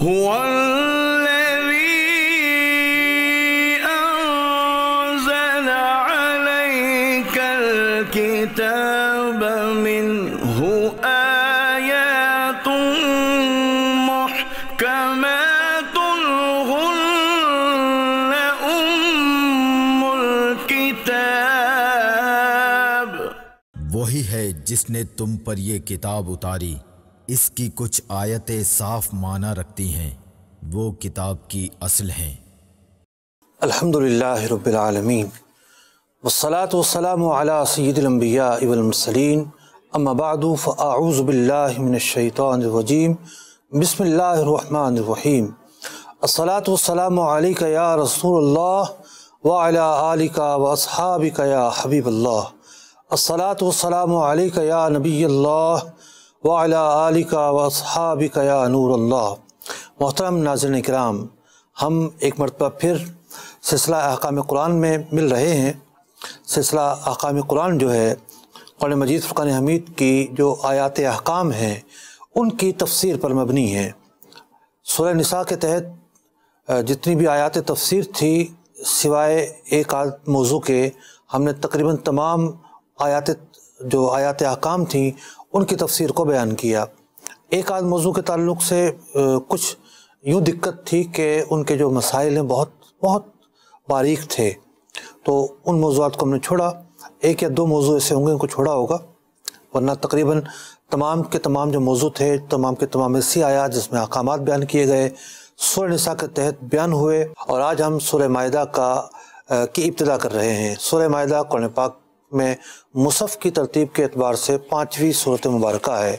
هو الذي أنزل عليك الكتاب منه آيات محكمات هن أم الكتاب۔ وہی ہے جس نے تم پر یہ کتاب اتاری، اس کی کچھ آیتیں صاف معنی رکھتی ہیں، وہ کتاب کی اصل ہیں۔ الحمدللہ رب العالمین، والصلاة والسلام علی سید الانبیاء والمرسلین، اما بعد فاعوذ باللہ من الشیطان الرجیم، بسم اللہ الرحمن الرحیم۔ الصلاة والسلام علیک یا رسول اللہ وعلی آلک واصحابک یا حبیب اللہ۔ الصلاة والسلام علیک یا نبی اللہ وعلی آلک واصحابک یا نور اللہ۔ محترم ناظرین کرام، ہم ایک مرتبہ پھر سلسلہ احکام قرآن میں مل رہے ہیں۔ سلسلہ احکام قرآن جو ہے قرآن مجید فرقان حمید کی جو آیات احکام ہیں ان کی تفسیر پر مبنی ہے۔ سورہ نساء کے تحت جتنی بھی آیات تفسیر تھی سوائے ایک موضوع کے، ہم نے تقریباً تمام آیات احکام تھیں ان کی تفسیر کو بیان کیا۔ ایک آدھ موضوع کے تعلق سے کچھ یوں دقت تھی کہ ان کے جو مسائل ہیں بہت باریک تھے، تو ان موضوعات کو ہم نے چھوڑا۔ ایک یا دو موضوع ایسے ہوں گے ان کو چھوڑا ہوگا، ورنہ تقریباً تمام کے تمام جو موضوع تھے تمام کے تمام ایسی آیات جس میں احکامات بیان کیے گئے سورہ نساء کے تحت بیان ہوئے۔ اور آج ہم سورہ مائدہ کی ابتدا کر رہے ہیں۔ سورہ مائدہ قرآن پاک میں مصحف کی ترتیب کے اعتبار سے 5ویں سورۃ مبارکہ ہے۔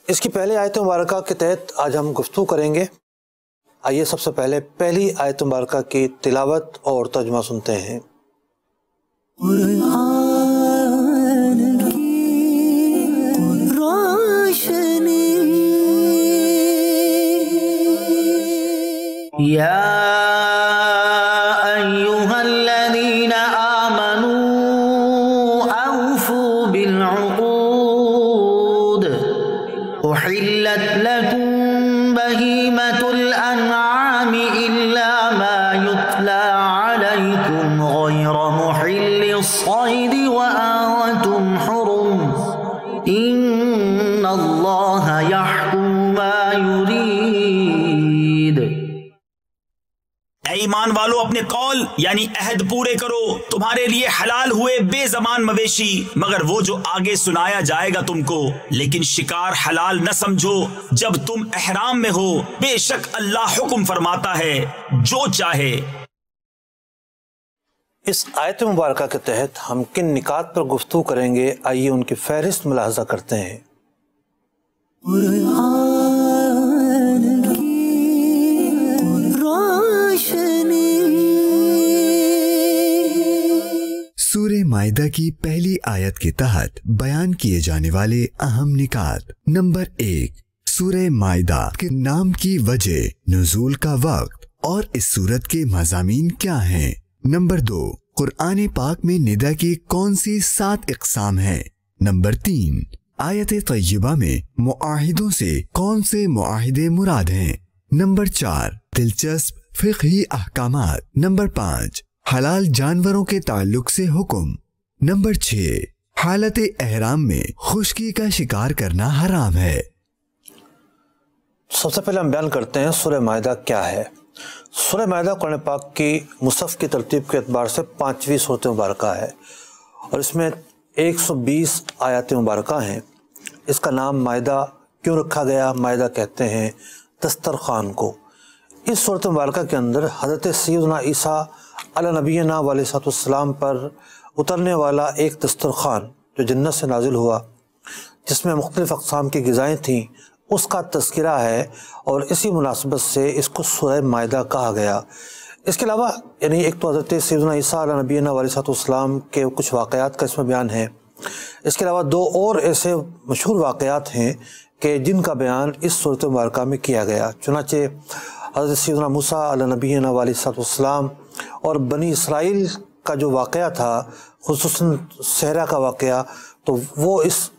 اس کی پہلے آیت مبارکہ کے تحت آج ہم گفتگو کریں گے۔ آئیے سب سے پہلے پہلی آیت مبارکہ کی تلاوت اور ترجمہ سنتے ہیں۔ قرآن کی روشنی یا ایھا الذین آمنوا اوفوا بالعقود احلت لکم بہیمۃ الانعام الا ما یتلی علیکم غیر محل الصید وانتم حرم ان اللہ یحکم ما یرید۔ اے ایمان والو، اپنے قول یعنی عہد پورے کرو۔ تمہارے لیے حلال ہوئے بے زبان مویشی مگر وہ جو آگے سنایا جائے گا تم کو، لیکن شکار حلال نہ سمجھو جب تم احرام میں ہو، بے شک اللہ حکم فرماتا ہے جو چاہے۔ اس آیت مبارکہ کے تحت ہم کن نکات پر گفتگو کریں گے، آئیے ان کی فہرست ملاحظہ کرتے ہیں۔ قرآن کی روشنی۔ سورہ مائدہ کی پہلی آیت کے تحت بیان کیے جانے والے اہم نکات۔ نمبر 1، سورہ مائدہ کے نام کی وجہ، نزول کا وقت اور اس سورت کے مضامین کیا ہیں۔ نمبر 2، قرآن پاک میں ندا کی کون سی 7 اقسام ہیں۔ نمبر 3، آیت طیبہ میں معاہدوں سے کون سے معاہدے مراد ہیں۔ نمبر 4، دلچسپ فقہی احکامات۔ نمبر 5، حلال جانوروں کے تعلق سے حکم۔ نمبر 6، حالت احرام میں خشکی کا شکار کرنا حرام ہے۔ سب سے پہلے ہم بیان کرتے ہیں سورہ مائدہ کیا ہے۔ سورہ مائدہ قرآن پاک کی مصحف کی ترتیب کے اعتبار سے 5ویں سورۃ مبارکہ ہے اور اس میں 120 آیات مبارکہ ہیں۔ اس کا نام مائدہ کیوں رکھا گیا؟ مائدہ کہتے ہیں دسترخوان کو۔ اس سورۃ مبارکہ کے اندر حضرت سیدنا عیسیٰ علیہ نبینا علیہ السلام پر اترنے والا ایک دسترخوان جو جنت سے نازل ہوا، جس میں مختلف اقسام کی غذائیں تھیں، اس کا تذکرہ ہے اور اسی مناسبت سے اس کو سورہ مائدہ کہا گیا۔ اس کے علاوہ یعنی ایک تو حضرت سیدنا عیسیٰ علیہ نبینا علیہ السلام کے کچھ واقعات کا اس میں بیان ہے۔ اس کے علاوہ 2 اور ایسے مشہور واقعات ہیں کہ جن کا بیان اس سورۃ مبارکہ میں کیا گیا۔ چنانچہ حضرت سیدنا موسیٰ علیہ نبینا علیہ السلام اور بنی اسرائیل کا جو واقعہ تھا، خصوصاً صحرا کا واقعہ، تو وہ اس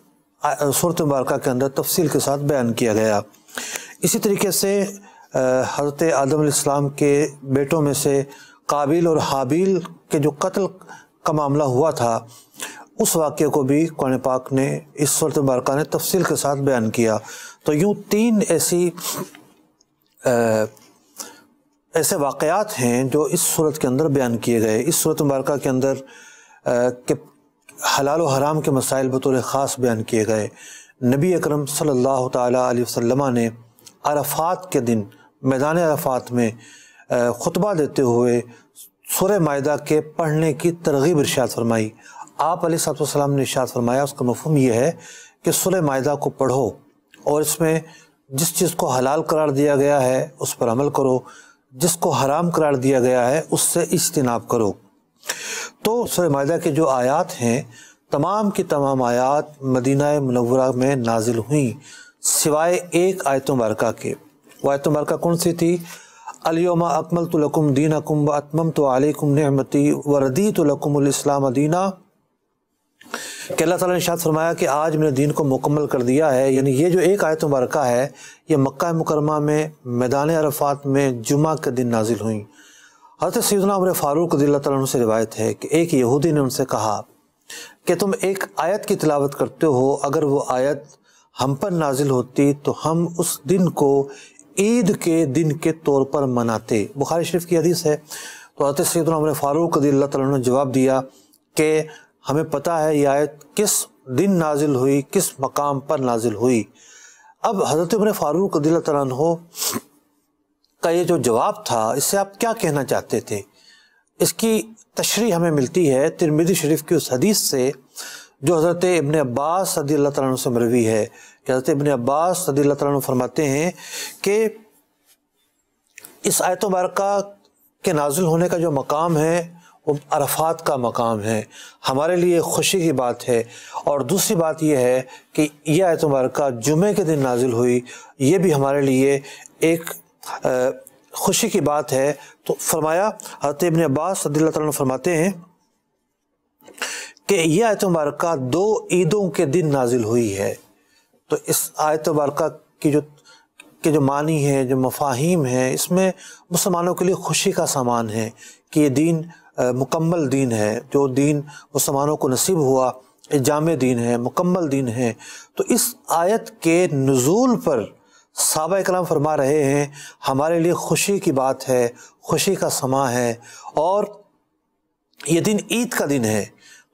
سورۃ مبارکہ کے اندر تفصیل کے ساتھ بیان کیا گیا۔ اسی طریقے سے حضرت آدم علیہ السلام کے بیٹوں میں سے قابیل اور حابیل کے جو قتل کا معاملہ ہوا تھا، اس واقعے کو بھی قرآن پاک نے اس سورۃ مبارکہ نے تفصیل کے ساتھ بیان کیا۔ تو یوں 3 ایسے واقعات ہیں جو اس صورت کے اندر بیان کیے گئے۔ اس صورت مبارکہ کے اندر کہ حلال و حرام کے مسائل بطور خاص بیان کیے گئے۔ نبی اکرم صلی اللہ تعالیٰ علیہ وسلم نے عرفات کے دن میدان عرفات میں خطبہ دیتے ہوئے سورہ مائدہ کے پڑھنے کی ترغیب ارشاد فرمائی۔ آپ علیہ الصلوۃ والسلام نے ارشاد فرمایا، اس کا مفہوم یہ ہے کہ سورہ مائدہ کو پڑھو اور اس میں جس چیز کو حلال قرار دیا گیا ہے اس پر عمل کرو، جس کو حرام قرار دیا گیا ہے اس سے اجتناب کرو۔ تو سورہ مائدہ کی جو آیات ہیں، تمام کی تمام آیات مدینہ منورہ میں نازل ہوئیں سوائے ایک آیت مبارکہ کے۔ وہ آیت مبارکہ کون سی تھی؟ الیوم اکملت لکم دینکم واتممت علیکم نعمتی وردیت لکم الاسلام دینا، کہ اللہ تعالیٰ نے ارشاد فرمایا کہ آج میں نے دین کو مکمل کر دیا ہے۔ یعنی یہ جو ایک آیت مبارکہ ہے یہ مکہ مکرمہ میں میدان عرفات میں جمعہ کے دن نازل ہوئیں۔ حضرت سیدنا عمر فاروق رضی اللہ تعالیٰ عنہ سے روایت ہے کہ ایک یہودی نے ان سے کہا کہ تم ایک آیت کی تلاوت کرتے ہو، اگر وہ آیت ہم پر نازل ہوتی تو ہم اس دن کو عید کے دن کے طور پر مناتے۔ بخاری شریف کی حدیث ہے۔ تو حضرت سیدنا عمر فاروق رضی اللہ تعالیٰ عنہ نے جواب دیا کہ ہمیں پتہ ہے یہ آیت کس دن نازل ہوئی، کس مقام پر نازل ہوئی۔ اب حضرت عمر فاروق رضی اللہ تعالیٰ عنہ کا یہ جو جواب تھا، اس سے آپ کیا کہنا چاہتے تھے؟ اس کی تشریح ہمیں ملتی ہے ترمذی شریف کی اس حدیث سے جو حضرت ابن عباس رضی اللہ تعالیٰ عنہ سے مروی ہے کہ حضرت ابن عباس رضی اللہ تعالیٰ عنہ فرماتے ہیں کہ اس آیت مبارکہ کے نازل ہونے کا جو مقام ہے وہ عرفات کا مقام ہے، ہمارے لیے خوشی کی بات ہے۔ اور دوسری بات یہ ہے کہ یہ آیت مبارکہ جمعے کے دن نازل ہوئی، یہ بھی ہمارے لیے ایک خوشی کی بات ہے۔ تو فرمایا، حضرت ابن عباس رضی اللہ تعالیٰ عنہ فرماتے ہیں کہ یہ آیت مبارکہ 2 عیدوں کے دن نازل ہوئی ہے۔ تو اس آیت مبارکہ کی جو معنی ہے، جو مفاہیم ہیں، اس میں مسلمانوں کے لیے خوشی کا سامان ہے کہ یہ دین مکمل دین ہے، جو دین مسلمانوں کو نصیب ہوا جامع دین ہے، مکمل دین ہے۔ تو اس آیت کے نزول پر صحابہ کرام فرما رہے ہیں ہمارے لیے خوشی کی بات ہے، خوشی کا سماں ہے، اور یہ دن عید کا دن ہے۔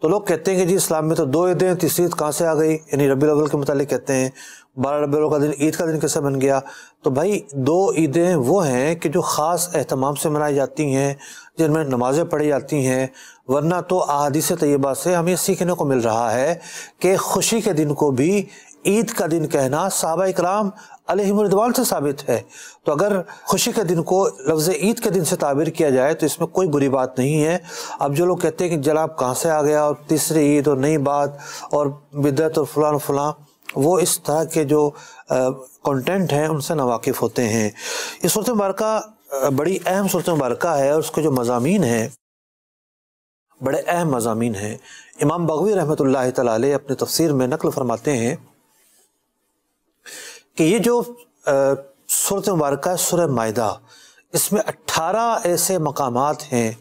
تو لوگ کہتے ہیں کہ جی اسلام میں تو 2 عیدیں، تیسری عید کہاں سے آ گئی؟ یعنی ربیع الاول کے متعلق کہتے ہیں 12 ربیع الاول کا دن عید کا دن کیسے بن گیا؟ تو بھائی 2 عیدیں وہ ہیں کہ جو خاص اہتمام سے منائی جاتی ہیں، جن میں نمازیں پڑھی جاتی ہیں، ورنہ تو احادیث طیبہ سے ہمیں سیکھنے کو مل رہا ہے کہ خوشی کے دن کو بھی عید کا دن کہنا صحابہ اکرام علیہم رضوان سے ثابت ہے۔ تو اگر خوشی کے دن کو لفظ عید کے دن سے تعبیر کیا جائے تو اس میں کوئی بری بات نہیں ہے۔ اب جو لوگ کہتے ہیں کہ جناب کہاں سے آ گیا اور تیسری عید اور نئی بات اور بدعت اور فلاں فلاں، وہ اس طرح کے جو کنٹینٹ ہیں ان سے ناواقف ہوتے ہیں۔ یہ سورۃ مبارکہ بڑی اہم سورۃ مبارکہ ہے، اور اس کے جو مضامین ہیں بڑے اہم مضامین ہیں۔ امام بغوی رحمۃ اللہ تعالیٰ علیہ اپنے تفسیر میں نقل فرماتے ہیں کہ یہ جو سورۃ مبارکہ ہے سورہ مائدہ، اس میں 18 ایسے مقامات ہیں،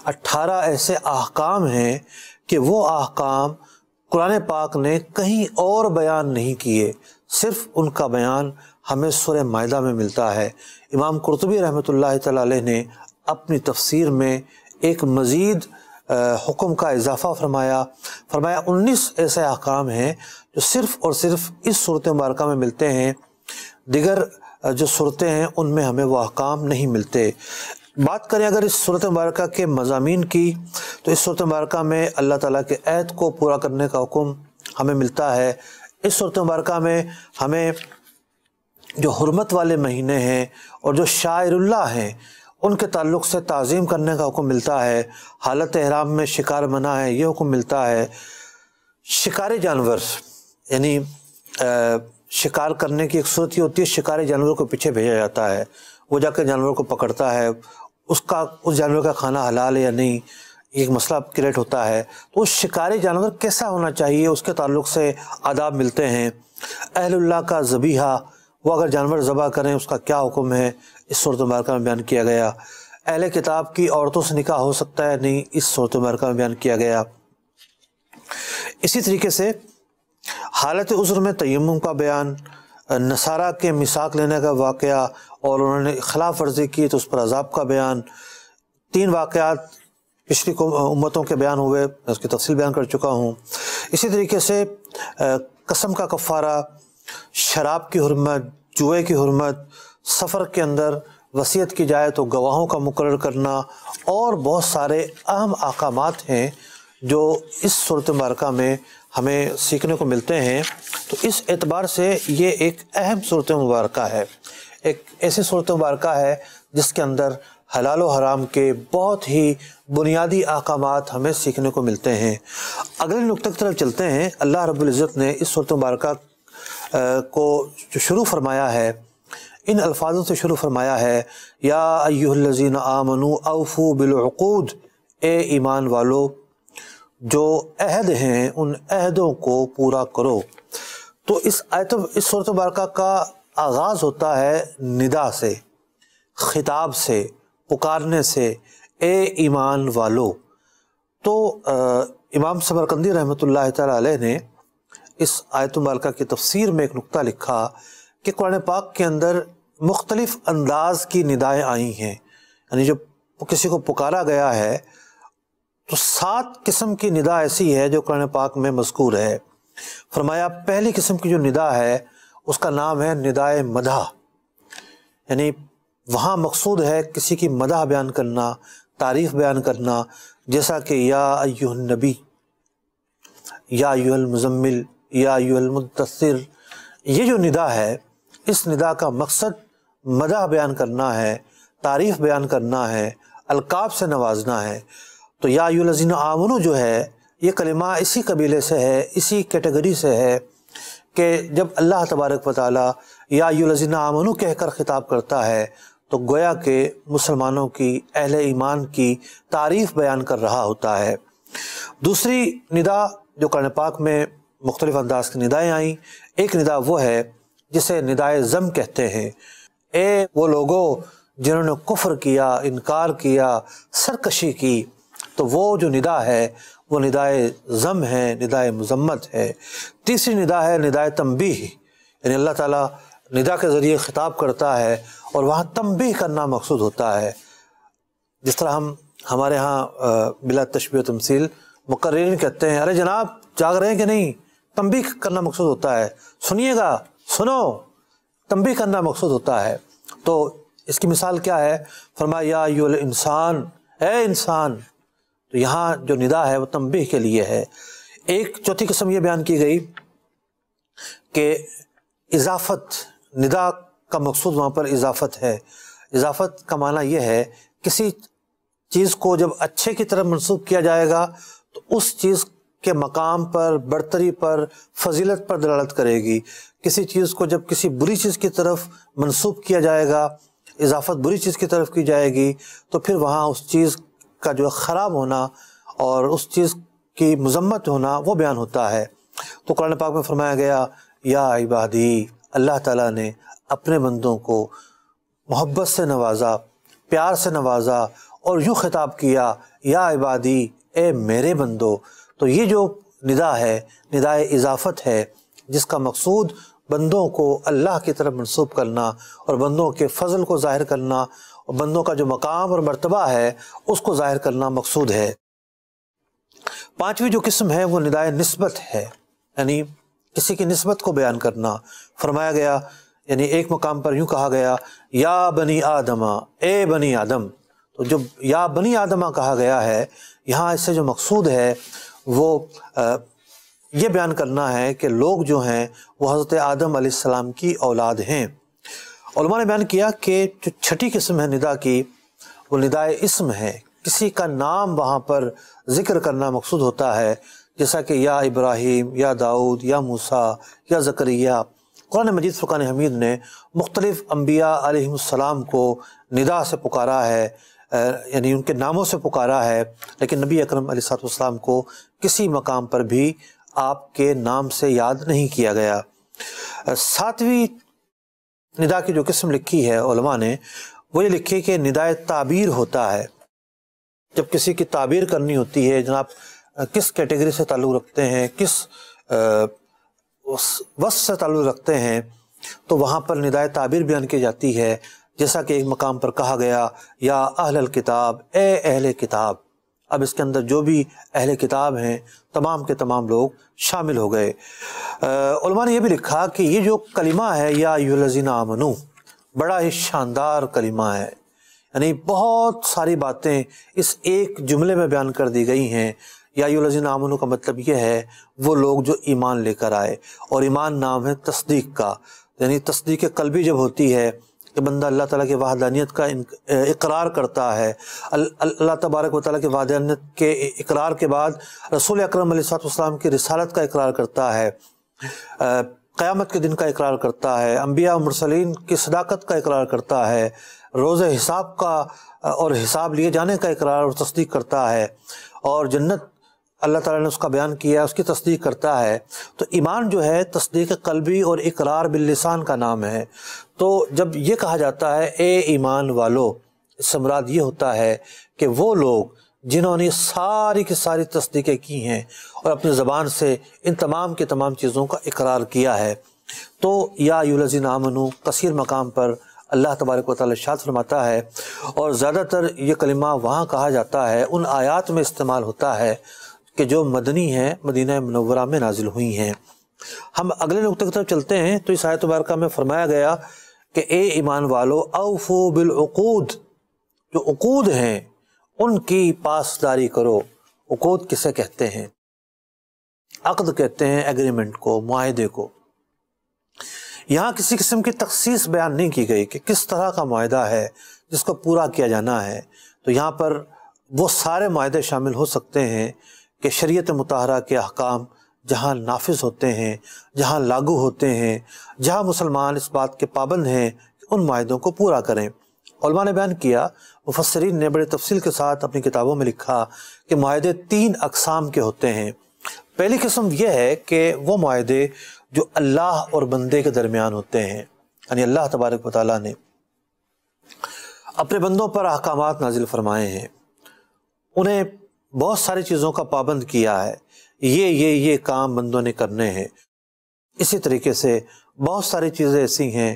18 ایسے احکام ہیں کہ وہ احکام قرآن پاک نے کہیں اور بیان نہیں کیے، صرف ان کا بیان ہمیں سورہ مائدہ میں ملتا ہے۔ امام قرطبی رحمۃ اللہ تعالیٰ علیہ نے اپنی تفسیر میں ایک مزید حکم کا اضافہ فرمایا 19 ایسے احکام ہیں جو صرف اور صرف اس سورۃ مبارکہ میں ملتے ہیں، دیگر جو صورتیں ہیں ان میں ہمیں وہ احکام نہیں ملتے۔ بات کریں اگر اس سورۃ مبارکہ کے مضامین کی، تو اس سورۃ مبارکہ میں اللہ تعالیٰ کے عہد کو پورا کرنے کا حکم ہمیں ملتا ہے۔ اس سورۃ مبارکہ میں ہمیں جو حرمت والے مہینے ہیں اور جو شاعر اللہ ہیں ان کے تعلق سے تعظیم کرنے کا حکم ملتا ہے۔ حالت احرام میں شکار منع ہے، یہ حکم ملتا ہے۔ شکاری جانور، یعنی شکار کرنے کی ایک صورت یہ ہوتی ہے شکاری جانوروں کو پیچھے بھیجا جاتا ہے، وہ جا کے جانوروں کو پکڑتا ہے، اس جانور کا کھانا حلال ہے یا نہیں، ایک مسئلہ کریٹ ہوتا ہے۔ تو اس شکاری جانور کیسا ہونا چاہیے، اس کے تعلق سے آداب ملتے ہیں۔ اہل اللہ کا ذبیحہ، وہ اگر جانور ذبح کریں اس کا کیا حکم ہے، اس صورت مبارکہ میں بیان کیا گیا۔ اہل کتاب کی عورتوں سے نکاح ہو سکتا ہے، نہیں، اس صورت مبارکہ میں بیان کیا گیا۔ اسی طریقے سے حالت عذر میں تیمم کا بیان، نصارہ کے میثاق لینے کا واقعہ اور انہوں نے خلاف ورزی کی تو اس پر عذاب کا بیان۔ 3 واقعات پچھلی امتوں کے بیان ہوئے، میں اس کی تفصیل بیان کر چکا ہوں۔ اسی طریقے سے قسم کا کفارہ، شراب کی حرمت، جوئے کی حرمت، سفر کے اندر وصیت کی جائے تو گواہوں کا مقرر کرنا، اور بہت سارے اہم احکامات ہیں جو اس صورت مبارکہ میں ہمیں سیکھنے کو ملتے ہیں۔ تو اس اعتبار سے یہ ایک اہم صورت مبارکہ ہے، ایک ایسی صورت مبارکہ ہے جس کے اندر حلال و حرام کے بہت ہی بنیادی احکامات ہمیں سیکھنے کو ملتے ہیں۔ اگلے نقطے کی طرف چلتے ہیں۔ اللہ رب العزت نے اس صورت مبارکہ کو جو شروع فرمایا ہے، ان الفاظوں سے شروع فرمایا ہے، یا ایھا الذین آمنوا اوفوا بالعقود، اے ایمان والو جو عہد ہیں ان عہدوں کو پورا کرو۔ تو اس صورت مبارکہ کا آغاز ہوتا ہے ندا سے، خطاب سے، پکارنے سے، اے ایمان والو۔ تو امام سمرقندی رحمۃ اللہ تعالی علیہ نے اس آیت مبارکہ کی تفسیر میں ایک نقطہ لکھا کہ قرآن پاک کے اندر مختلف انداز کی ندائیں آئی ہیں، یعنی جب کسی کو پکارا گیا ہے تو 7 قسم کی ندا ایسی ہے جو قرآن پاک میں مذکور ہے۔ فرمایا پہلی قسم کی جو ندا ہے اس کا نام ہے ندائے مدح، یعنی وہاں مقصود ہے کسی کی مدح بیان کرنا، تعریف بیان کرنا، جیسا کہ یا ایھا النبی، یا ایھا المزمل، یا ایھا المدثر۔ یہ جو ندا ہے اس ندا کا مقصد مدح بیان کرنا ہے، تعریف بیان کرنا ہے، القاب سے نوازنا ہے۔ تو یا ایھا الذین آمنوا جو ہے یہ کلمہ اسی قبیلے سے ہے، اسی کیٹیگری سے ہے کہ جب اللہ تبارک و تعالیٰ یا ایھا الذین آمنوا کہہ کر خطاب کرتا ہے تو گویا کہ مسلمانوں کی، اہل ایمان کی تعریف بیان کر رہا ہوتا ہے۔ دوسری ندا جو قرآن پاک میں مختلف انداز کی ندائیں آئیں، ایک ندا وہ ہے جسے ندائے ذم کہتے ہیں، اے وہ لوگوں جنہوں نے کفر کیا، انکار کیا، سرکشی کی، تو وہ جو ندا ہے وہ ندائے ذم ہے، ندائے مذمت ہے۔ تیسری ندا ہے ندائے تنبیہ، یعنی اللہ تعالیٰ ندا کے ذریعے خطاب کرتا ہے اور وہاں تنبیہ کرنا مقصود ہوتا ہے۔ جس طرح ہمارے ہاں بلا تشبیہ و تمثیل مقررین کہتے ہیں، ارے جناب جاگ رہے ہیں کہ نہیں، تنبیہ کرنا مقصود ہوتا ہے، سنیے گا، سنو، تنبیہ کرنا مقصود ہوتا ہے۔ تو اس کی مثال کیا ہے؟ فرمایا یا ایھا الانسان، اے انسان۔ تو یہاں جو ندا ہے وہ تنبیہ کے لیے ہے۔ ایک چوتھی قسم یہ بیان کی گئی کہ اضافت، ندا کا مقصود وہاں پر اضافت ہے۔ اضافت کا معنی یہ ہے کسی چیز کو جب اچھے کی طرف منسوب کیا جائے گا تو اس چیز کے مقام پر، برتری پر، فضیلت پر دلالت کرے گی۔ کسی چیز کو جب کسی بری چیز کی طرف منسوب کیا جائے گا، اضافت بری چیز کی طرف کی جائے گی، تو پھر وہاں اس چیز کا جو خراب ہونا اور اس چیز کی مذمت ہونا وہ بیان ہوتا ہے۔ تو قرآن پاک میں فرمایا گیا یا عبادی، اللہ تعالیٰ نے اپنے بندوں کو محبت سے نوازا، پیار سے نوازا اور یوں خطاب کیا یا عبادی، اے میرے بندو۔ تو یہ جو ندا ہے ندائے اضافت ہے، جس کا مقصود بندوں کو اللہ کی طرف منسوب کرنا اور بندوں کے فضل کو ظاہر کرنا اور بندوں کا جو مقام اور مرتبہ ہے اس کو ظاہر کرنا مقصود ہے۔ پانچویں جو قسم ہے وہ ندائے نسبت ہے، یعنی کسی کی نسبت کو بیان کرنا۔ فرمایا گیا، یعنی ایک مقام پر یوں کہا گیا یا بنی آدم، اے بنی آدم۔ تو جو یا بنی آدمہ کہا گیا ہے یہاں اس سے جو مقصود ہے وہ یہ بیان کرنا ہے کہ لوگ جو ہیں وہ حضرت آدم علیہ السلام کی اولاد ہیں۔ علماء نے بیان کیا کہ جو چھٹی قسم ہے ندا کی وہ ندائے اسم ہے، کسی کا نام وہاں پر ذکر کرنا مقصود ہوتا ہے، جیسا کہ یا ابراہیم، یا داؤد، یا موسیٰ، یا زکریا۔ قرآن مجید فرقان حمید نے مختلف انبیاء علیہ السلام کو ندا سے پکارا ہے، یعنی ان کے ناموں سے پکارا ہے، لیکن نبی اکرم علیہ السلام کو کسی مقام پر بھی آپ کے نام سے یاد نہیں کیا گیا۔ ساتویں ندا کی جو قسم لکھی ہے علماء نے وہ یہ لکھی کہ ندائے تعبیر ہوتا ہے. جب کسی کی تعبیر کرنی ہوتی ہے، جناب کس کیٹیگری سے تعلق رکھتے ہیں، کس وصف سے تعلق رکھتے ہیں، تو وہاں پر ندائے تعبیر بیان کی جاتی ہے. جیسا کہ ایک مقام پر کہا گیا یا اہل الکتاب، اے اہل کتاب. اب اس کے اندر جو بھی اہل کتاب ہیں تمام کے تمام لوگ شامل ہو گئے. علماء نے یہ بھی لکھا کہ یہ جو کلمہ ہے یا ایھا الذین آمنو، بڑا ہی شاندار کلمہ ہے. یعنی بہت ساری باتیں اس ایک جملے میں بیان کر دی گئی ہیں. یا ایھا الذین آمنو کا مطلب یہ ہے وہ لوگ جو ایمان لے کر آئے، اور ایمان نام ہے تصدیق کا. یعنی تصدیق قلبی جب ہوتی ہے کہ بندہ اللہ تعالیٰ کی وحدانیت کا اقرار کرتا ہے، اللہ تبارک و تعالیٰ کی وحدانیت کے اقرار کے بعد رسول اکرم علیہ الصلوۃ والسلام کی رسالت کا اقرار کرتا ہے، قیامت کے دن کا اقرار کرتا ہے، انبیاء و مرسلین کی صداقت کا اقرار کرتا ہے، روز حساب کا اور حساب لیے جانے کا اقرار اور تصدیق کرتا ہے، اور جنت اللہ تعالیٰ نے اس کا بیان کیا ہے اس کی تصدیق کرتا ہے. تو ایمان جو ہے تصدیق قلبی اور اقرار باللسان کا نام ہے. تو جب یہ کہا جاتا ہے اے ایمان والو، اس سے مراد یہ ہوتا ہے کہ وہ لوگ جنہوں نے ساری کی ساری تصدیقیں کی ہیں اور اپنی زبان سے ان تمام کی تمام چیزوں کا اقرار کیا ہے. تو یا ایھا الذین آمنو کثیر مقام پر اللہ تبارک و تعالیٰ ارشاد فرماتا ہے، اور زیادہ تر یہ کلمہ وہاں کہا جاتا ہے، ان آیات میں استعمال ہوتا ہے کہ جو مدنی ہیں، مدینہ منورہ میں نازل ہوئی ہیں. ہم اگلے نقطے کی طرف چلتے ہیں. تو اس آیت مبارکہ میں فرمایا گیا کہ اے ایمان والو اوفو بالعقود، جو عقود ہیں ان کی پاسداری کرو. عقود کسے کہتے ہیں؟ عقد کہتے ہیں ایگریمنٹ کو، معاہدے کو. یہاں کسی قسم کی تخصیص بیان نہیں کی گئی کہ کس طرح کا معاہدہ ہے جس کو پورا کیا جانا ہے. تو یہاں پر وہ سارے معاہدے شامل ہو سکتے ہیں کہ شریعت مطہرہ کے احکام جہاں نافذ ہوتے ہیں، جہاں لاگو ہوتے ہیں، جہاں مسلمان اس بات کے پابند ہیں کہ ان معاہدوں کو پورا کریں. علماء نے بیان کیا، مفسرین نے بڑے تفصیل کے ساتھ اپنی کتابوں میں لکھا کہ معاہدے 3 اقسام کے ہوتے ہیں. پہلی قسم یہ ہے کہ وہ معاہدے جو اللہ اور بندے کے درمیان ہوتے ہیں، یعنی اللہ تبارک و تعالیٰ نے اپنے بندوں پر احکامات نازل فرمائے ہیں، انہیں بہت ساری چیزوں کا پابند کیا ہے، یہ کام بندوں نے کرنے ہیں. اسی طریقے سے بہت ساری چیزیں ایسی ہیں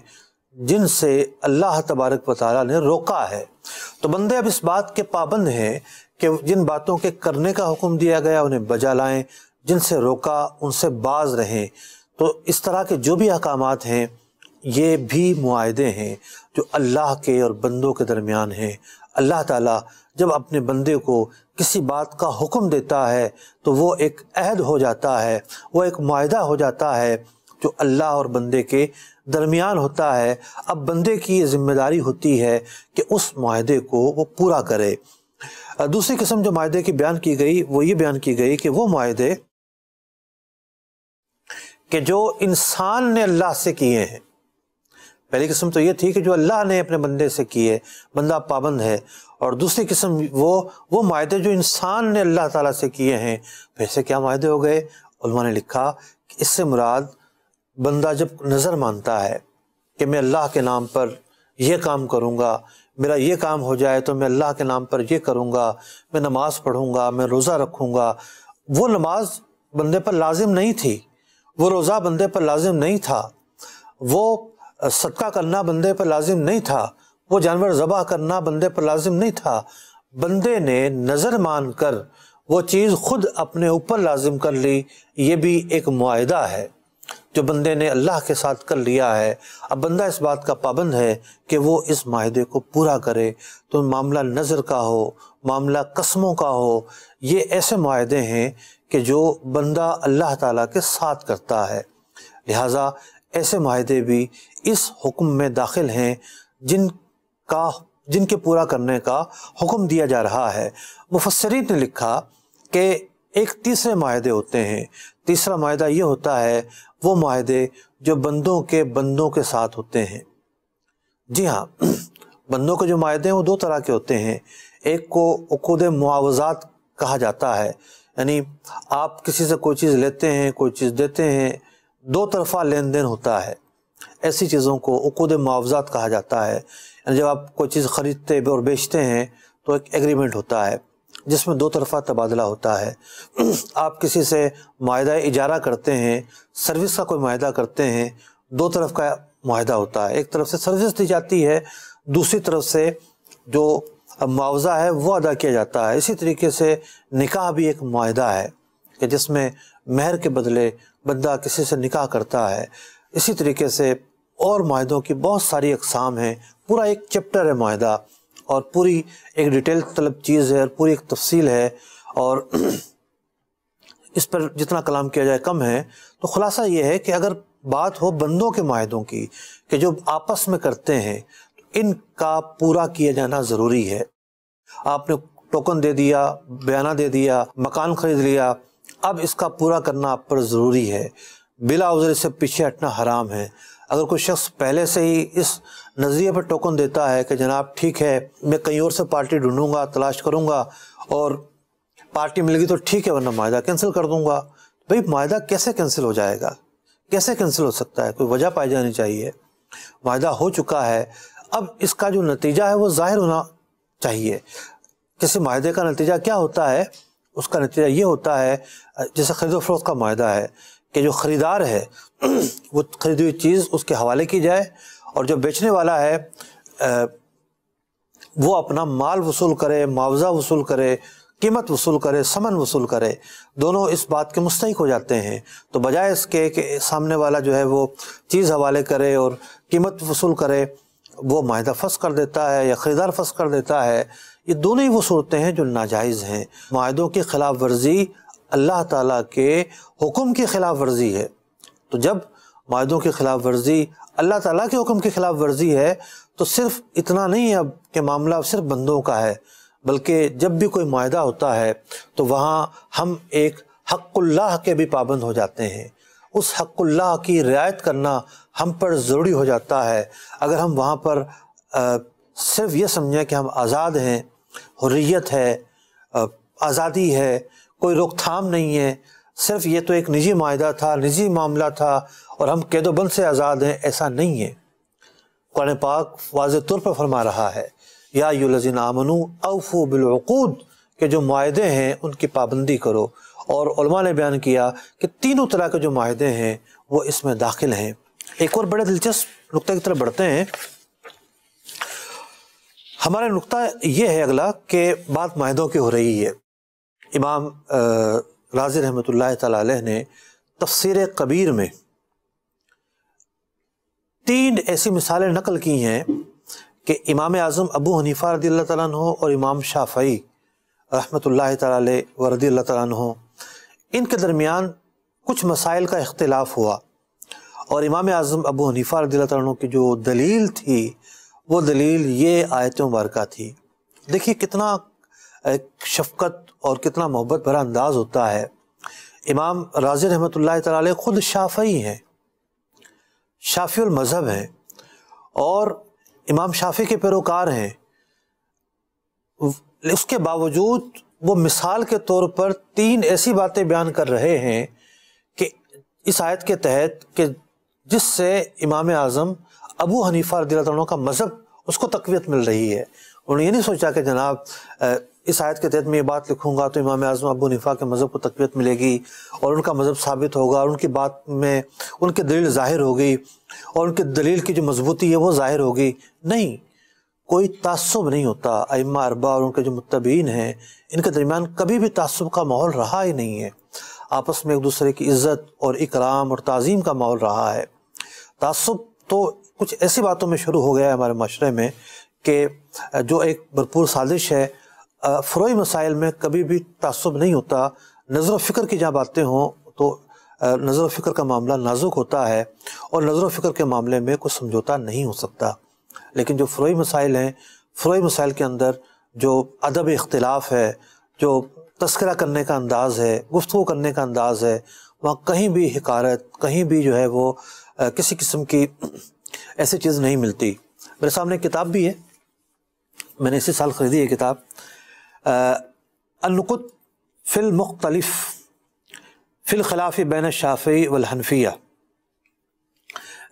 جن سے اللہ تبارک و تعالیٰ نے روکا ہے. تو بندے اب اس بات کے پابند ہیں کہ جن باتوں کے کرنے کا حکم دیا گیا انہیں بجا لائیں، جن سے روکا ان سے باز رہیں. تو اس طرح کے جو بھی احکامات ہیں یہ بھی معاہدے ہیں جو اللہ کے اور بندوں کے درمیان ہیں. اللہ تعالیٰ جب اپنے بندے کو کسی بات کا حکم دیتا ہے تو وہ ایک عہد ہو جاتا ہے، وہ ایک معاہدہ ہو جاتا ہے جو اللہ اور بندے کے درمیان ہوتا ہے. اب بندے کی یہ ذمہ داری ہوتی ہے کہ اس معاہدے کو وہ پورا کرے. دوسری قسم جو معاہدے کی بیان کی گئی وہ یہ بیان کی گئی کہ وہ معاہدے کہ جو انسان نے اللہ سے کیے ہیں. پہلی قسم تو یہ تھی کہ جو اللہ نے اپنے بندے سے کیے، بندہ پابند ہے. اور دوسری قسم وہ معاہدے جو انسان نے اللہ تعالیٰ سے کیے ہیں. تو ایسے کیا معاہدے ہو گئے؟ علماء نے لکھا کہ اس سے مراد بندہ جب نظر مانتا ہے کہ میں اللہ کے نام پر یہ کام کروں گا، میرا یہ کام ہو جائے تو میں اللہ کے نام پر یہ کروں گا، میں نماز پڑھوں گا، میں روزہ رکھوں گا. وہ نماز بندے پر لازم نہیں تھی، وہ روزہ بندے پر لازم نہیں تھا، وہ صدقہ کرنا بندے پر لازم نہیں تھا، وہ جانور ذبح کرنا بندے پر لازم نہیں تھا. بندے نے نظر مان کر وہ چیز خود اپنے اوپر لازم کر لی. یہ بھی ایک معاہدہ ہے جو بندے نے اللہ کے ساتھ کر لیا ہے. اب بندہ اس بات کا پابند ہے کہ وہ اس معاہدے کو پورا کرے. تو معاملہ نظر کا ہو، معاملہ قسموں کا ہو، یہ ایسے معاہدے ہیں کہ جو بندہ اللہ تعالیٰ کے ساتھ کرتا ہے. لہٰذا ایسے معاہدے بھی اس حکم میں داخل ہیں جن کے پورا کرنے کا حکم دیا جا رہا ہے. مفسرین نے لکھا کہ ایک تیسرے معاہدے ہوتے ہیں. تیسرا معاہدہ یہ ہوتا ہے وہ معاہدے جو بندوں کے ساتھ ہوتے ہیں. جی ہاں، بندوں کے جو معاہدے ہیں وہ 2 طرح کے ہوتے ہیں. ایک کو عقود معاوضات کہا جاتا ہے، یعنی آپ کسی سے کوئی چیز لیتے ہیں، کوئی چیز دیتے ہیں، 2 طرفہ لین دین ہوتا ہے. ایسی چیزوں کو عقود معاوضات کہا جاتا ہے. یعنی جب آپ کوئی چیز خریدتے اور بیچتے ہیں تو ایک ایگریمنٹ ہوتا ہے جس میں دو طرفہ تبادلہ ہوتا ہے. آپ کسی سے معاہدہ اجارہ کرتے ہیں، سروس کا کوئی معاہدہ کرتے ہیں، دو طرف کا معاہدہ ہوتا ہے. ایک طرف سے سروس دی جاتی ہے، دوسری طرف سے جو معاوضہ ہے وہ ادا کیا جاتا ہے. اسی طریقے سے نکاح بھی ایک معاہدہ ہے کہ جس میں مہر کے بدلے بندہ کسی سے نکاح کرتا ہے. اسی طریقے سے اور معاہدوں کی بہت ساری اقسام ہیں، پورا ایک چیپٹر ہے معاہدہ، اور پوری ایک ڈیٹیل طلب چیز ہے اور پوری ایک تفصیل ہے، اور اس پر جتنا کلام کیا جائے کم ہے. تو خلاصہ یہ ہے کہ اگر بات ہو بندوں کے معاہدوں کی کہ جو آپس میں کرتے ہیں، ان کا پورا کیا جانا ضروری ہے. آپ نے ٹوکن دے دیا، بیانہ دے دیا، مکان خرید لیا، اب اس کا پورا کرنا آپ پر ضروری ہے. بلا عذر سے پیچھے ہٹنا حرام ہے. اگر کوئی شخص پہلے سے ہی اس نظریے پر ٹوکن دیتا ہے کہ جناب ٹھیک ہے میں کہیں اور سے پارٹی ڈھونڈوں گا، تلاش کروں گا، اور پارٹی مل گئی تو ٹھیک ہے ورنہ معاہدہ کینسل کر دوں گا. بھئی معاہدہ کیسے کینسل ہو جائے گا؟ کیسے کینسل ہو سکتا ہے؟ کوئی وجہ پائی جانی چاہیے. معاہدہ ہو چکا ہے، اب اس کا جو نتیجہ ہے وہ ظاہر ہونا چاہیے. کسی معاہدے کا نتیجہ کیا ہوتا ہے؟ اس کا نتیجہ یہ ہوتا ہے جیسے خرید و فروخت کا معاہدہ ہے کہ جو خریدار ہے وہ خریدی ہوئی چیز اس کے حوالے کی جائے، اور جو بیچنے والا ہے وہ اپنا مال وصول کرے، معاوضہ وصول کرے، قیمت وصول کرے، ثمن وصول کرے. دونوں اس بات کے مستحق ہو جاتے ہیں. تو بجائے اس کے کہ سامنے والا جو ہے وہ چیز حوالے کرے اور قیمت وصول کرے، وہ معاہدہ فسخ کر دیتا ہے یا خریدار فسخ کر دیتا ہے. یہ دونوں ہی وہ صورتیں ہیں جو ناجائز ہیں. معاہدوں کی خلاف ورزی اللہ تعالیٰ کے حکم کی خلاف ورزی ہے. تو جب معاہدوں کی خلاف ورزی اللہ تعالیٰ کے حکم کی خلاف ورزی ہے تو صرف اتنا نہیں ہے اب کہ معاملہ صرف بندوں کا ہے، بلکہ جب بھی کوئی معاہدہ ہوتا ہے تو وہاں ہم ایک حق اللہ کے بھی پابند ہو جاتے ہیں. اس حق اللہ کی رعایت کرنا ہم پر ضروری ہو جاتا ہے. اگر ہم وہاں پر صرف یہ سمجھیں کہ ہم آزاد ہیں، حریت ہے، آزادی ہے، کوئی روک تھام نہیں ہے، صرف یہ تو ایک نجی معاہدہ تھا، نجی معاملہ تھا اور ہم قید و بند سے آزاد ہیں، ایسا نہیں ہے. قرآن پاک واضح طور پر فرما رہا ہے یا ایھا الذین آمنوا اوفوا بالعقود، کہ جو معاہدے ہیں ان کی پابندی کرو. اور علماء نے بیان کیا کہ تینوں طرح کے جو معاہدے ہیں وہ اس میں داخل ہیں. ایک اور بڑے دلچسپ نقطہ کی طرف بڑھتے ہیں. ہمارا نقطہ یہ ہے اگلا کہ بات معاہدوں کی ہو رہی ہے. امام رازی رحمۃ اللہ تعالی علیہ نے تفسیر کبیر میں 3 ایسی مثالیں نقل کی ہیں کہ امام اعظم ابو حنیفہ رضی اللہ تعالیٰ عنہ اور امام شافعی رحمۃ اللہ تعالی علیہ و رضی اللہ تعالیٰ عنہ، ان کے درمیان کچھ مسائل کا اختلاف ہوا، اور امام اعظم ابو حنیفہ رضی اللہ تعالیٰ عنہ کی جو دلیل تھی وہ دلیل یہ آیت مبارکہ تھی. دیکھیے کتنا شفقت اور کتنا محبت بھرا انداز ہوتا ہے. امام رازی رحمۃ اللہ تعالی علیہ خود شافعی ہیں، شافعی المذہب ہیں، اور امام شافعی کے پیروکار ہیں. اس کے باوجود وہ مثال کے طور پر 3 ایسی باتیں بیان کر رہے ہیں کہ اس آیت کے تحت کہ جس سے امام اعظم ابو حنیفہ رضی اللہ عنہ کا مذہب اس کو تقویت مل رہی ہے. انہوں نے یہ نہیں سوچا کہ جناب اس آیت کے تحت میں یہ بات لکھوں گا تو امام اعظم ابو حنیفہ کے مذہب کو تقویت ملے گی اور ان کا مذہب ثابت ہوگا اور ان کی بات میں ان کی دلیل ظاہر ہوگی اور ان کی دلیل کی جو مضبوطی ہے وہ ظاہر ہوگی. نہیں، کوئی تعصب نہیں ہوتا. ائمہ اربعہ اور ان کے جو متبعین ہیں ان کے درمیان کبھی بھی تعصب کا ماحول رہا ہی نہیں ہے. آپس میں ایک دوسرے کی عزت اور اکرام اور تعظیم کا ماحول رہا ہے. تعصب تو کچھ ایسی باتوں میں شروع ہو گیا ہے ہمارے معاشرے میں کہ جو ایک بھرپور سازش ہے. فروعی مسائل میں کبھی بھی تعصب نہیں ہوتا. نظر و فکر کی جہاں باتیں ہوں تو نظر و فکر کا معاملہ نازک ہوتا ہے اور نظر و فکر کے معاملے میں کوئی سمجھوتا نہیں ہو سکتا. لیکن جو فروعی مسائل ہیں، فروعی مسائل کے اندر جو ادب اختلاف ہے، جو تذکرہ کرنے کا انداز ہے، گفتگو کرنے کا انداز ہے، وہاں کہیں بھی حقارت، کہیں بھی جو ہے وہ کسی قسم کی ایسی چیز نہیں ملتی. میرے سامنے کتاب بھی ہے، میں نے اسی سال خریدی ہے کتاب، النقط فی المختلف فی الخلاف بین الشافعی والحنفیہ.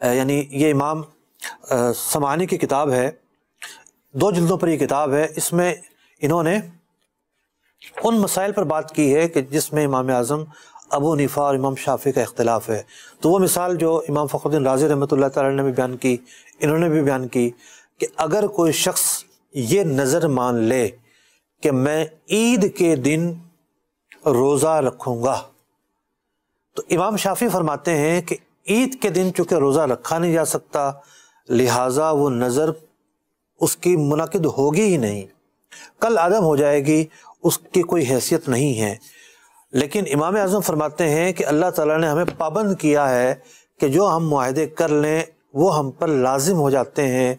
یعنی یہ امام سمعانی کی کتاب ہے، 2 جلدوں پر یہ کتاب ہے، اس میں انہوں نے ان مسائل پر بات کی ہے کہ جس میں امام اعظم ابو حنیفہ اور امام شافعی کا اختلاف ہے۔ تو وہ مثال جو امام فخر الدین رازی رحمۃ اللہ تعالی نے بھی بیان کی، انہوں نے بھی بیان کی کہ اگر کوئی شخص یہ نظر مان لے کہ میں عید کے دن روزہ رکھوں گا، تو امام شافعی فرماتے ہیں کہ عید کے دن چونکہ روزہ رکھا نہیں جا سکتا، لہٰذا وہ نظر اس کی منعقد ہوگی ہی نہیں، کل عدم ہو جائے گی، اس کی کوئی حیثیت نہیں ہے۔ لیکن امام اعظم فرماتے ہیں کہ اللہ تعالیٰ نے ہمیں پابند کیا ہے کہ جو ہم معاہدے کر لیں وہ ہم پر لازم ہو جاتے ہیں،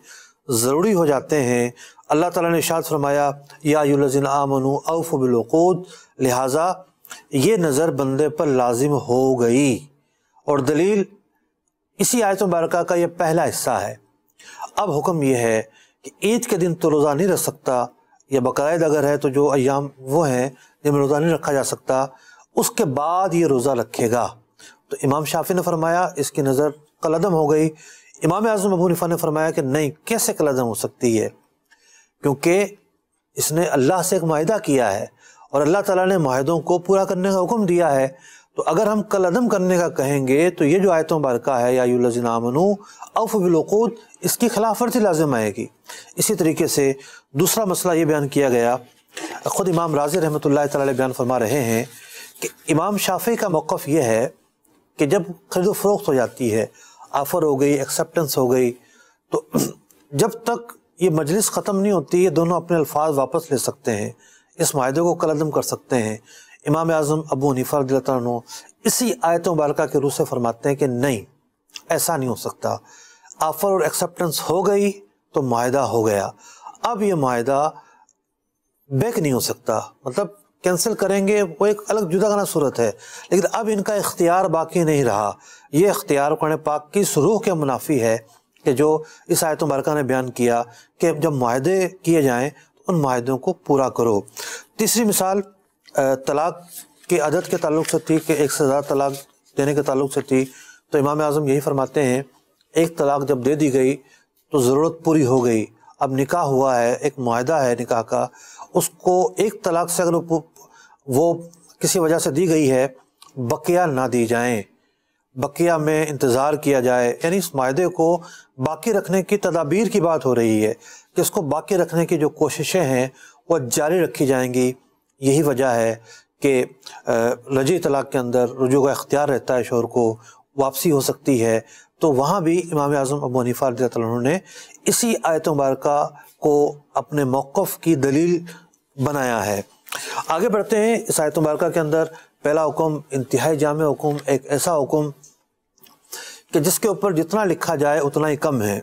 ضروری ہو جاتے ہیں۔ اللہ تعالیٰ نے ارشاد فرمایا یا ایھا الذین آمنوا اوفوا بالعقود، لہٰذا یہ نظر بندے پر لازم ہو گئی، اور دلیل اسی آیت مبارکہ کا یہ پہلا حصہ ہے۔ اب حکم یہ ہے کہ عید کے دن تو روزہ نہیں رکھ سکتا، یا باقاعدہ اگر ہے تو جو ایام وہ ہیں جن میں روزہ نہیں رکھا جا سکتا، اس کے بعد یہ روزہ رکھے گا۔ تو امام شافعی نے فرمایا اس کی نظر کالعدم ہو گئی۔ امام اعظم ابو حنیفہ نے فرمایا کہ نہیں، کیسے کالعدم ہو سکتی ہے، کیونکہ اس نے اللہ سے ایک معاہدہ کیا ہے اور اللہ تعالیٰ نے معاہدوں کو پورا کرنے کا حکم دیا ہے، تو اگر ہم کالعدم کرنے کا کہیں گے تو یہ جو آیت مبارکہ ہے یا ایھا الذین آمنوا اوفوا بالعقود، اس کی خلاف ورزی لازم آئے گی۔ اسی طریقے سے دوسرا مسئلہ یہ بیان کیا گیا، خود امام رازی رحمۃ اللہ تعالی بیان فرما رہے ہیں کہ امام شافعی کا موقف یہ ہے کہ جب خرید و فروخت ہو جاتی ہے، آفر ہو گئی، ایکسیپٹنس ہو گئی، تو جب تک یہ مجلس ختم نہیں ہوتی یہ دونوں اپنے الفاظ واپس لے سکتے ہیں، اس معاہدے کو کالعدم کر سکتے ہیں۔ امام اعظم ابو حنیفہ رضی اللہ عنہ اسی آیت مبارکہ کے روح سے فرماتے ہیں کہ نہیں، ایسا نہیں ہو سکتا، آفر اور ایکسیپٹنس ہو گئی تو معاہدہ ہو گیا، اب یہ معاہدہ بیک نہیں ہو سکتا، مطلب کینسل کریں گے وہ ایک الگ جدا گانا صورت ہے، لیکن اب ان کا اختیار باقی نہیں رہا۔ یہ اختیار قرآن پاک کی روح کے منافی ہے کہ جو اس آیت مبارکہ نے بیان کیا کہ جب معاہدے کیے جائیں تو ان معاہدوں کو پورا کرو۔ تیسری مثال طلاق کی عدد کے تعلق سے تھی کہ ایک سے زیادہ طلاق دینے کے تعلق سے تھی، تو امام اعظم یہی فرماتے ہیں ایک طلاق جب دے دی گئی تو ضرورت پوری ہو گئی، اب نکاح ہوا ہے، ایک معاہدہ ہے نکاح کا، اس کو ایک طلاق سے اگر وہ کسی وجہ سے دی گئی ہے، بقیہ نہ دی جائیں، بقیہ میں انتظار کیا جائے، یعنی اس معاہدے کو باقی رکھنے کی تدابیر کی بات ہو رہی ہے کہ اس کو باقی رکھنے کی جو کوششیں ہیں وہ جاری رکھی جائیں گی۔ یہی وجہ ہے کہ رجعی طلاق کے اندر رجوع کا اختیار رہتا ہے، شوہر کو واپسی ہو سکتی ہے، تو وہاں بھی امام اعظم ابو حنیفہ رضی اللہ عنہ نے اسی آیت مبارکہ کو اپنے موقف کی دلیل بنایا ہے۔ آگے بڑھتے ہیں۔ اس آیت مبارکہ کے اندر پہلا حکم انتہائی جامع حکم، ایک ایسا حکم کہ جس کے اوپر جتنا لکھا جائے اتنا ہی کم ہے،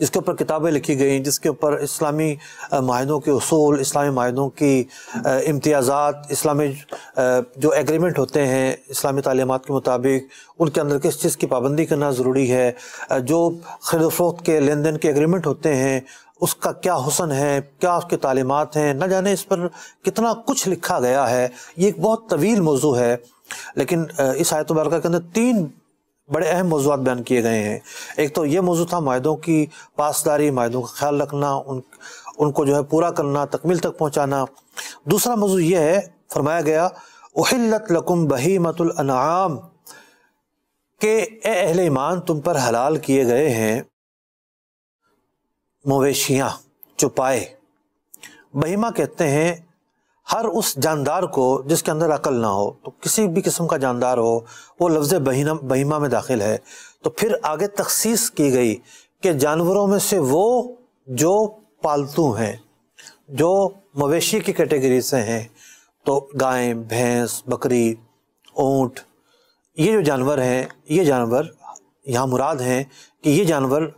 جس کے اوپر کتابیں لکھی گئیں، جس کے اوپر اسلامی معاہدوں کے اصول، اسلامی معاہدوں کی امتیازات، اسلامی جو ایگریمنٹ ہوتے ہیں اسلامی تعلیمات کے مطابق ان کے اندر کس چیز کی پابندی کرنا ضروری ہے، جو خرید و فروخت کے لین دین کے ایگریمنٹ ہوتے ہیں اس کا کیا حسن ہے، کیا اس کے تعلیمات ہیں، نہ جانے اس پر کتنا کچھ لکھا گیا ہے۔ یہ ایک بہت طویل موضوع ہے، لیکن اس آیت مبارکہ کے اندر 3 بڑے اہم موضوعات بیان کیے گئے ہیں۔ ایک تو یہ موضوع تھا معاہدوں کی پاسداری، معاہدوں کا خیال رکھنا، ان کو جو ہے پورا کرنا، تکمیل تک پہنچانا۔ دوسرا موضوع یہ ہے، فرمایا گیا احلت لکم بہیمۃ الانعام، کہ اے اہل ایمان تم پر حلال کیے گئے ہیں مویشیاں، چوپائے۔ بہیمہ کہتے ہیں ہر اس جاندار کو جس کے اندر عقل نہ ہو، تو کسی بھی قسم کا جاندار ہو وہ لفظ بہیمہ میں داخل ہے۔ تو پھر آگے تخصیص کی گئی کہ جانوروں میں سے وہ جو پالتو ہیں، جو مویشی کی کیٹیگری سے ہیں، تو گائیں، بھینس، بکری، اونٹ، یہ جو جانور ہیں، یہ جانور یہاں مراد ہیں کہ یہ جانور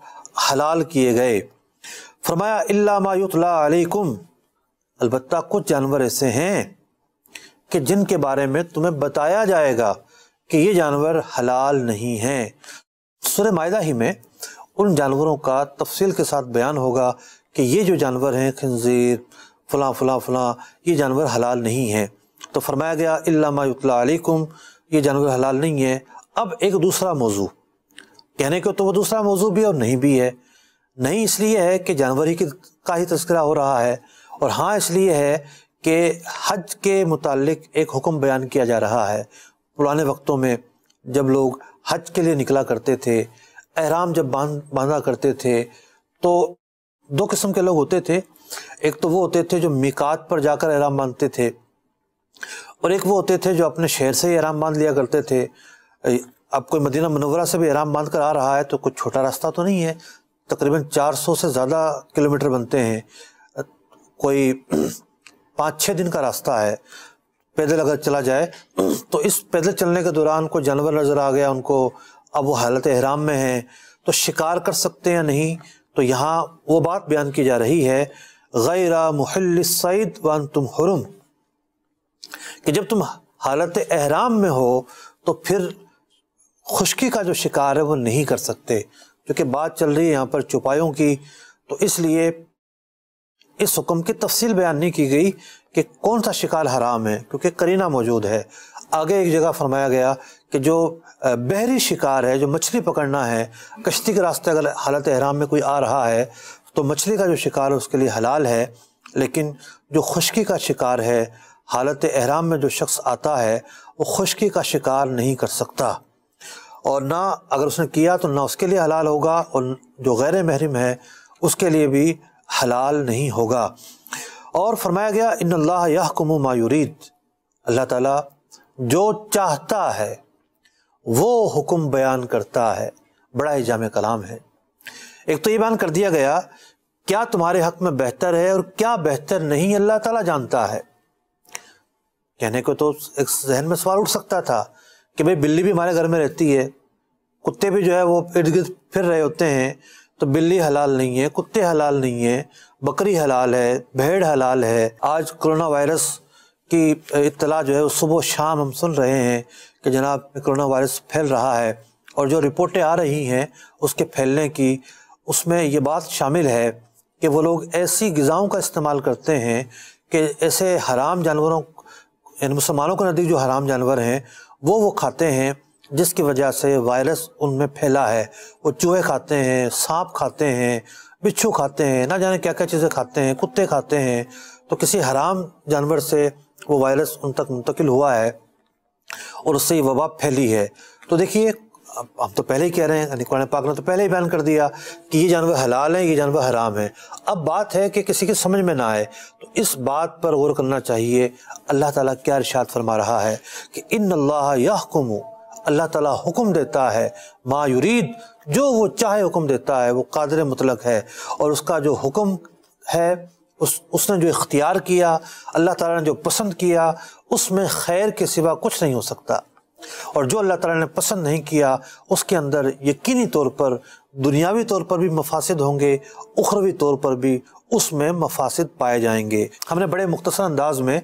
حلال کیے گئے۔ فرمایا الا ما یتلی علیکم، البتہ کچھ جانور ایسے ہیں کہ جن کے بارے میں تمہیں بتایا جائے گا کہ یہ جانور حلال نہیں ہیں۔ سورہ مائدہ ہی میں ان جانوروں کا تفصیل کے ساتھ بیان ہوگا کہ یہ جو جانور ہیں، خنزیر، فلاں فلاں فلاں، یہ جانور حلال نہیں ہیں۔ تو فرمایا گیا الا ما یتلی علیکم، یہ جانور حلال نہیں ہے۔ اب ایک دوسرا موضوع کہنے کو تو وہ دوسرا موضوع بھی ہے اور نہیں بھی ہے۔ نہیں اس لیے ہے کہ جانور ہی کا ہی تذکرہ ہو رہا ہے، اور ہاں اس لیے ہے کہ حج کے متعلق ایک حکم بیان کیا جا رہا ہے۔ پرانے وقتوں میں جب لوگ حج کے لیے نکلا کرتے تھے، احرام جب باندھا کرتے تھے، تو دو قسم کے لوگ ہوتے تھے۔ ایک تو وہ ہوتے تھے جو میقات پر جا کر احرام باندھتے تھے، اور ایک وہ ہوتے تھے جو اپنے شہر سے ہی احرام باندھ لیا کرتے تھے۔ اب کوئی مدینہ منورہ سے بھی احرام باندھ کر آ رہا ہے تو کچھ چھوٹا راستہ تو نہیں ہے، تقریباً 400 سے زیادہ کلومیٹر بنتے ہیں، کوئی 5-6 دن کا راستہ ہے۔ پیدل اگر چلا جائے تو اس پیدل چلنے کے دوران کوئی جانور نظر آ گیا ان کو، اب وہ حالت احرام میں ہیں تو شکار کر سکتے ہیں یا نہیں، تو یہاں وہ بات بیان کی جا رہی ہے غیر محل الصید وانتم حرم، کہ جب تم حالت احرام میں ہو تو پھر خشکی کا جو شکار ہے وہ نہیں کر سکتے۔ کیونکہ بات چل رہی ہے یہاں پر چوپایوں کی، تو اس لیے اس حکم کی تفصیل بیان نہیں کی گئی کہ کون سا شکار حرام ہے، کیونکہ قرینہ موجود ہے۔ آگے ایک جگہ فرمایا گیا کہ جو بحری شکار ہے، جو مچھلی پکڑنا ہے، کشتی کے راستے اگر حالت احرام میں کوئی آ رہا ہے تو مچھلی کا جو شکار ہے اس کے لیے حلال ہے، لیکن جو خشکی کا شکار ہے، حالت احرام میں جو شخص آتا ہے وہ خشکی کا شکار نہیں کر سکتا، اور نہ اگر اس نے کیا تو نہ اس کے لیے حلال ہوگا، اور جو غیر محرم ہے اس کے لیے بھی حلال نہیں ہوگا۔ اور فرمایا گیا ان اللہ یحکم ما یرید، اللہ تعالیٰ جو چاہتا ہے وہ حکم بیان کرتا ہے۔ بڑا ہی جامع کلام ہے۔ ایک تو یہ بیان کر دیا گیا کیا تمہارے حق میں بہتر ہے اور کیا بہتر نہیں، اللہ تعالیٰ جانتا ہے۔ کہنے کو تو ایک ذہن میں سوال اٹھ سکتا تھا کہ بھئی بلی بھی ہمارے گھر میں رہتی ہے، کتے بھی جو ہے وہ ارد گرد پھر رہے ہوتے ہیں، تو بلی حلال نہیں ہے، کتے حلال نہیں ہیں، بکری حلال ہے، بھیڑ حلال ہے۔ آج کرونا وائرس کی اطلاع جو ہے وہ صبح و شام ہم سن رہے ہیں کہ جناب کرونا وائرس پھیل رہا ہے، اور جو رپورٹیں آ رہی ہیں اس کے پھیلنے کی، اس میں یہ بات شامل ہے کہ وہ لوگ ایسی غذاؤں کا استعمال کرتے ہیں کہ ایسے حرام جانوروں، یعنی مسلمانوں کے نزدیک جو حرام جانور ہیں وہ کھاتے ہیں، جس کی وجہ سے وائرس ان میں پھیلا ہے۔ وہ چوہے کھاتے ہیں، سانپ کھاتے ہیں، بچھو کھاتے ہیں، نہ جانے کیا کیا چیزیں کھاتے ہیں، کتے کھاتے ہیں، تو کسی حرام جانور سے وہ وائرس ان تک منتقل ہوا ہے اور اس سے یہ وبا پھیلی ہے۔ تو دیکھیے ہم تو پہلے ہی کہہ رہے ہیں، یعنی قرآن پاک نے تو پہلے ہی بیان کر دیا کہ یہ جانور حلال ہیں، یہ جانور حرام ہیں۔ اب بات ہے کہ کسی کی سمجھ میں نہ آئے تو اس بات پر غور کرنا چاہیے اللہ تعالیٰ کیا ارشاد فرما رہا ہے کہ ان اللہ یحکم، اللہ تعالیٰ حکم دیتا ہے ما یرید، جو وہ چاہے حکم دیتا ہے، وہ قادر مطلق ہے، اور اس کا جو حکم ہے اس نے جو اختیار کیا، اللہ تعالیٰ نے جو پسند کیا، اس میں خیر کے سوا کچھ نہیں ہو سکتا، اور جو اللہ تعالیٰ نے پسند نہیں کیا اس کے اندر یقینی طور پر دنیاوی طور پر بھی مفاسد ہوں گے، اخروی طور پر بھی اس میں مفاسد پائے جائیں گے۔ ہم نے بڑے مختصر انداز میں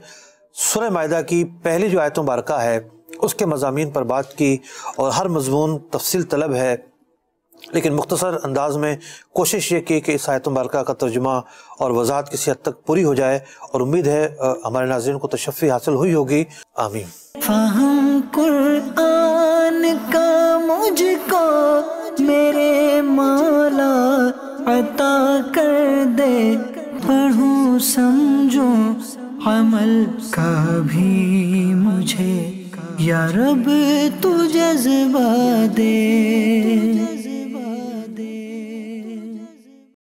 سورہ مائدہ کی پہلی جو آیت مبارکہ ہے اس کے مضامین پر بات کی، اور ہر مضمون تفصیل طلب ہے، لیکن مختصر انداز میں کوشش یہ کی کہ اس آیت مبارکہ کا ترجمہ اور وضاحت کسی حد تک پوری ہو جائے، اور امید ہے ہمارے ناظرین کو تشفی حاصل ہوئی ہوگی۔ آمین۔ فہم قرآن کا مجھ کو میرے مولا عطا کر دے، پڑھوں سمجھوں عمل کا بھی مجھے یا رب تو جذبہ دے۔